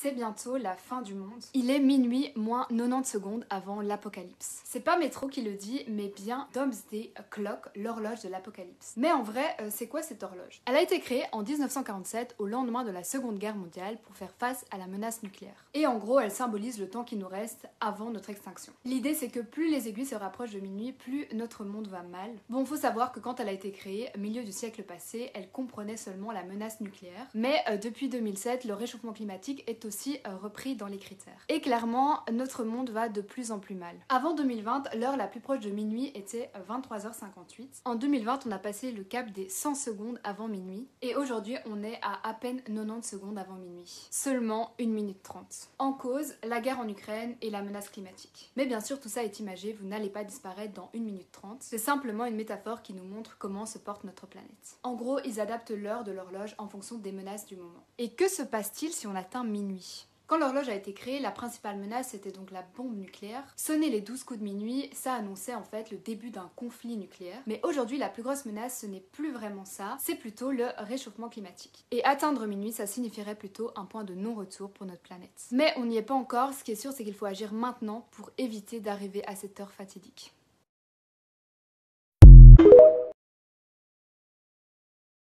c'est bientôt la fin du monde. Il est minuit moins 90 secondes avant l'apocalypse. C'est pas Métro qui le dit, mais bien Doomsday Clock, l'horloge de l'apocalypse. Mais en vrai, c'est quoi cette horloge? Elle a été créée en 1947, au lendemain de la Seconde Guerre mondiale, pour faire face à la menace nucléaire. Et en gros, elle symbolise le temps qui nous reste avant notre extinction. L'idée, c'est que plus les aiguilles se rapprochent de minuit, plus notre monde va mal. Bon, faut savoir que quand elle a été créée, au milieu du siècle passé, elle comprenait seulement la menace nucléaire. Mais depuis 2007, le réchauffement climatique est aussi repris dans les critères. Et clairement, notre monde va de plus en plus mal. Avant 2020, l'heure la plus proche de minuit était 23h58. En 2020, on a passé le cap des 100 secondes avant minuit. Et aujourd'hui, on est à peine 90 secondes avant minuit. Seulement 1 minute 30. En cause, la guerre en Ukraine et la menace climatique. Mais bien sûr, tout ça est imagé, vous n'allez pas disparaître dans 1 minute 30. C'est simplement une métaphore qui nous montre comment se porte notre planète. En gros, ils adaptent l'heure de l'horloge en fonction des menaces du moment. Et que se passe-t-il si on atteint minuit? Quand l'horloge a été créée, la principale menace c'était donc la bombe nucléaire. Sonner les 12 coups de minuit, ça annonçait en fait le début d'un conflit nucléaire. Mais aujourd'hui, la plus grosse menace, ce n'est plus vraiment ça, c'est plutôt le réchauffement climatique. Et atteindre minuit, ça signifierait plutôt un point de non-retour pour notre planète. Mais on n'y est pas encore, ce qui est sûr, c'est qu'il faut agir maintenant pour éviter d'arriver à cette heure fatidique.